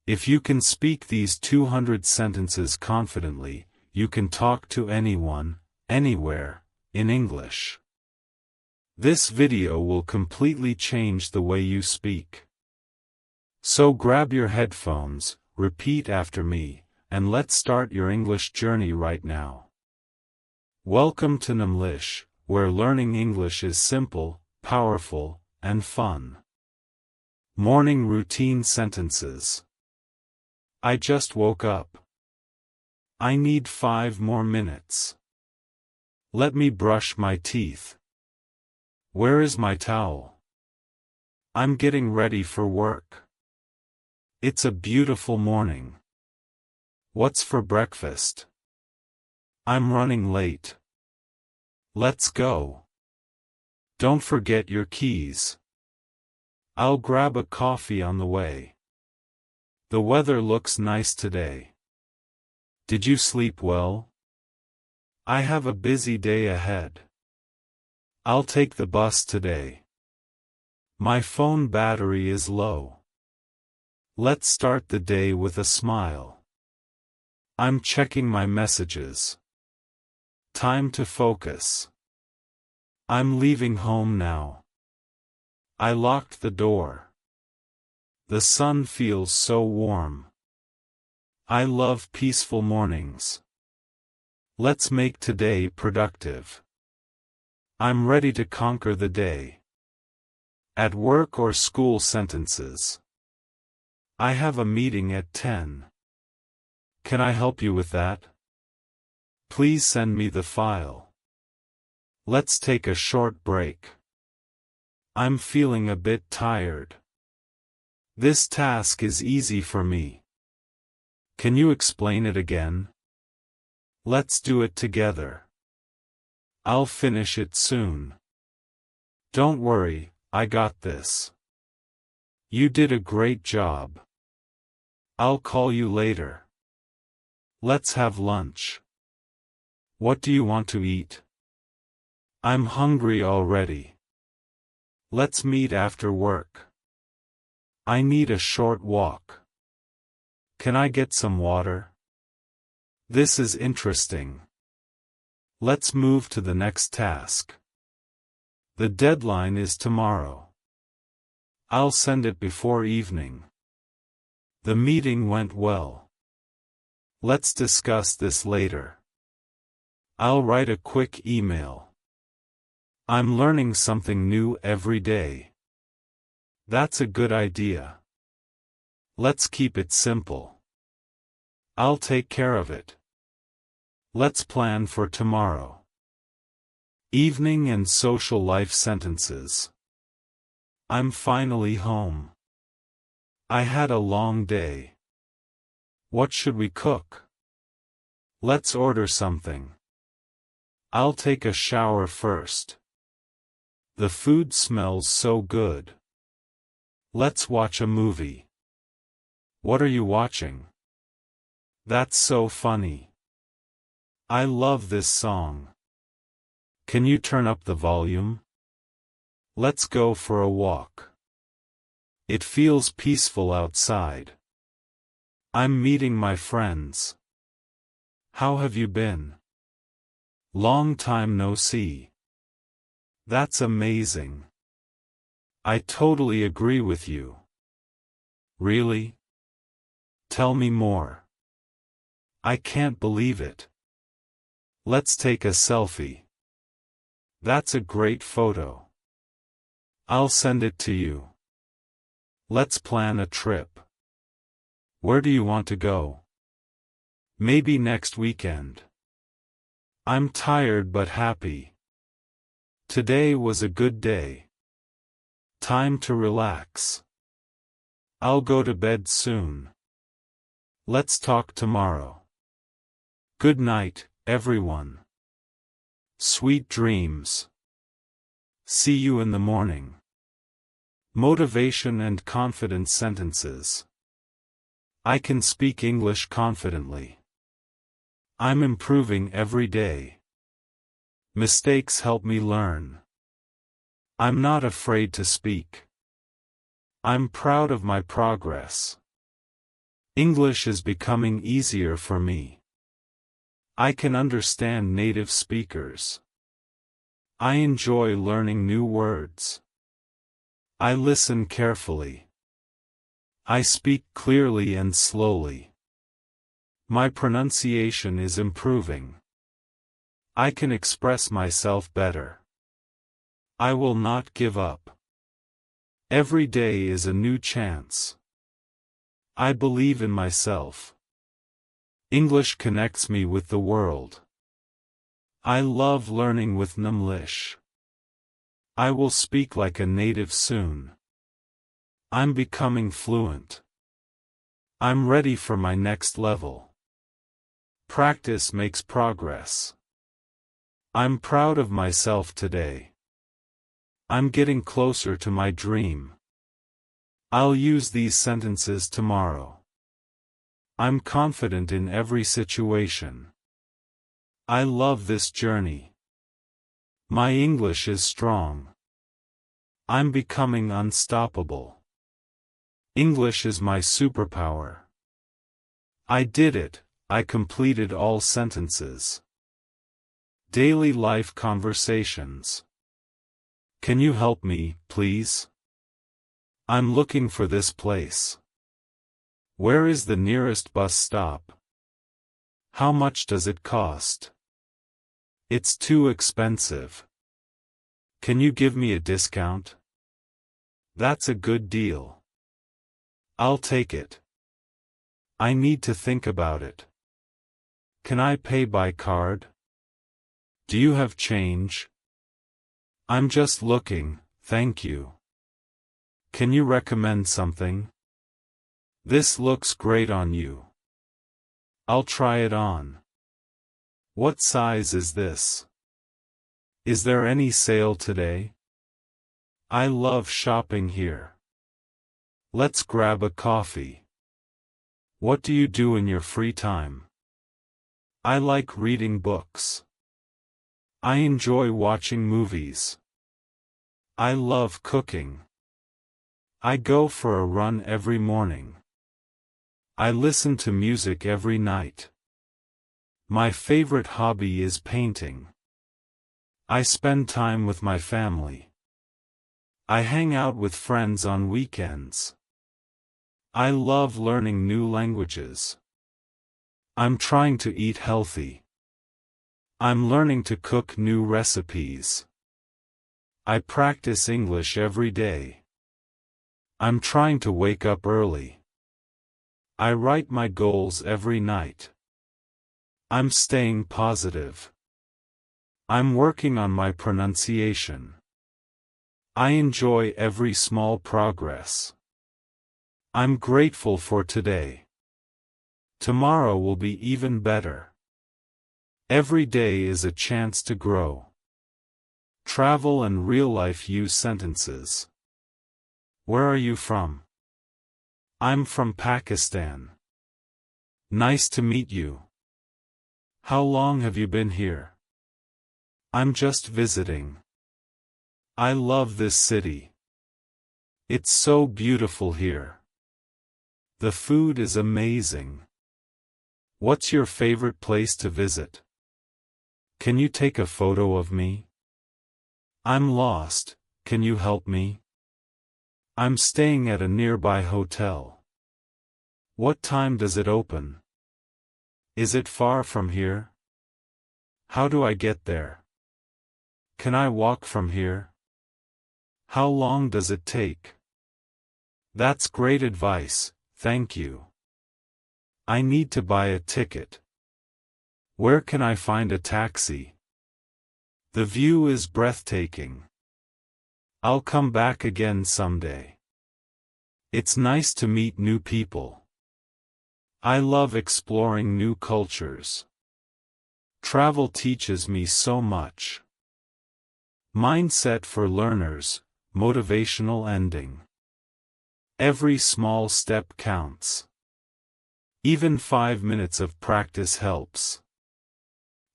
If you can speak these 200 sentences confidently, you can talk to anyone, anywhere, in English. This video will completely change the way you speak. So grab your headphones, repeat after me, and let's start your English journey right now. Welcome to Naeemlish, where learning English is simple, powerful, and fun. Morning routine sentences. I just woke up. I need 5 more minutes. Let me brush my teeth. Where is my towel? I'm getting ready for work. It's a beautiful morning. What's for breakfast? I'm running late. Let's go. Don't forget your keys. I'll grab a coffee on the way. The weather looks nice today. Did you sleep well? I have a busy day ahead. I'll take the bus today. My phone battery is low. Let's start the day with a smile. I'm checking my messages. Time to focus. I'm leaving home now. I locked the door. The sun feels so warm. I love peaceful mornings. Let's make today productive. I'm ready to conquer the day. At work or school sentences. I have a meeting at 10. Can I help you with that? Please send me the file. Let's take a short break. I'm feeling a bit tired. This task is easy for me. Can you explain it again? Let's do it together. I'll finish it soon. Don't worry, I got this. You did a great job. I'll call you later. Let's have lunch. What do you want to eat? I'm hungry already. Let's meet after work. I need a short walk. Can I get some water? This is interesting. Let's move to the next task. The deadline is tomorrow. I'll send it before evening. The meeting went well. Let's discuss this later. I'll write a quick email. I'm learning something new every day. That's a good idea. Let's keep it simple. I'll take care of it. Let's plan for tomorrow. Evening and social life sentences. I'm finally home. I had a long day. What should we cook? Let's order something. I'll take a shower first. The food smells so good. Let's watch a movie. What are you watching? That's so funny. I love this song. Can you turn up the volume? Let's go for a walk. It feels peaceful outside. I'm meeting my friends. How have you been? Long time no see. That's amazing. I totally agree with you. Really? Tell me more. I can't believe it. Let's take a selfie. That's a great photo. I'll send it to you. Let's plan a trip. Where do you want to go? Maybe next weekend. I'm tired but happy. Today was a good day. Time to relax. I'll go to bed soon. Let's talk tomorrow. Good night, everyone. Sweet dreams. See you in the morning. Motivation and confidence sentences. I can speak English confidently. I'm improving every day. Mistakes help me learn. I'm not afraid to speak. I'm proud of my progress. English is becoming easier for me. I can understand native speakers. I enjoy learning new words. I listen carefully. I speak clearly and slowly. My pronunciation is improving. I can express myself better. I will not give up. Every day is a new chance. I believe in myself. English connects me with the world. I love learning with Naeemlish. I will speak like a native soon. I'm becoming fluent. I'm ready for my next level. Practice makes progress. I'm proud of myself today. I'm getting closer to my dream. I'll use these sentences tomorrow. I'm confident in every situation. I love this journey. My English is strong. I'm becoming unstoppable. English is my superpower. I did it, I completed all sentences. Daily life conversations. Can you help me, please? I'm looking for this place. Where is the nearest bus stop? How much does it cost? It's too expensive. Can you give me a discount? That's a good deal. I'll take it. I need to think about it. Can I pay by card? Do you have change? I'm just looking, thank you. Can you recommend something? This looks great on you. I'll try it on. What size is this? Is there any sale today? I love shopping here. Let's grab a coffee. What do you do in your free time? I like reading books. I enjoy watching movies. I love cooking. I go for a run every morning. I listen to music every night. My favorite hobby is painting. I spend time with my family. I hang out with friends on weekends. I love learning new languages. I'm trying to eat healthy. I'm learning to cook new recipes. I practice English every day. I'm trying to wake up early. I write my goals every night. I'm staying positive. I'm working on my pronunciation. I enjoy every small progress. I'm grateful for today. Tomorrow will be even better. Every day is a chance to grow. Travel and real-life use sentences. Where are you from? I'm from Pakistan. Nice to meet you. How long have you been here? I'm just visiting. I love this city. It's so beautiful here. The food is amazing. What's your favorite place to visit? Can you take a photo of me? I'm lost, can you help me? I'm staying at a nearby hotel. What time does it open? Is it far from here? How do I get there? Can I walk from here? How long does it take? That's great advice, thank you. I need to buy a ticket. Where can I find a taxi? The view is breathtaking. I'll come back again someday. It's nice to meet new people. I love exploring new cultures. Travel teaches me so much. Mindset for learners, motivational ending. Every small step counts. Even 5 minutes of practice helps.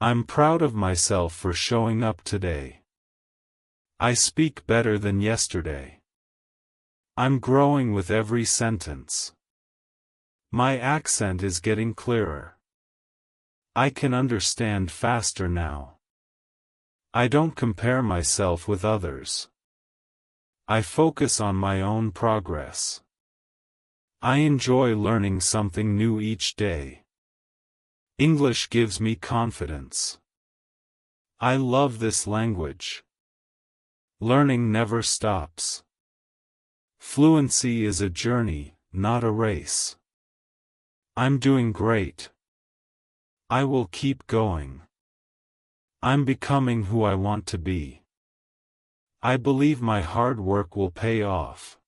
I'm proud of myself for showing up today. I speak better than yesterday. I'm growing with every sentence. My accent is getting clearer. I can understand faster now. I don't compare myself with others. I focus on my own progress. I enjoy learning something new each day. English gives me confidence. I love this language. Learning never stops. Fluency is a journey, not a race. I'm doing great. I will keep going. I'm becoming who I want to be. I believe my hard work will pay off.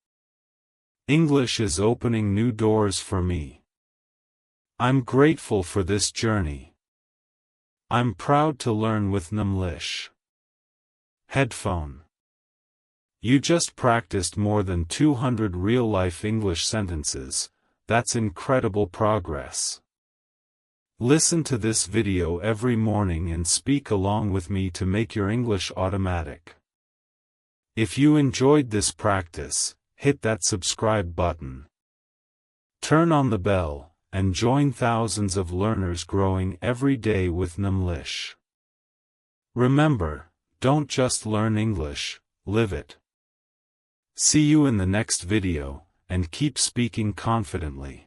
English is opening new doors for me. I'm grateful for this journey. I'm proud to learn with Naeemlish. Headphone. You just practiced more than 200 real-life English sentences. That's incredible progress. Listen to this video every morning and speak along with me to make your English automatic. If you enjoyed this practice, hit that subscribe button. Turn on the bell, and join thousands of learners growing every day with Naeemlish. Remember, don't just learn English, live it. See you in the next video, and keep speaking confidently.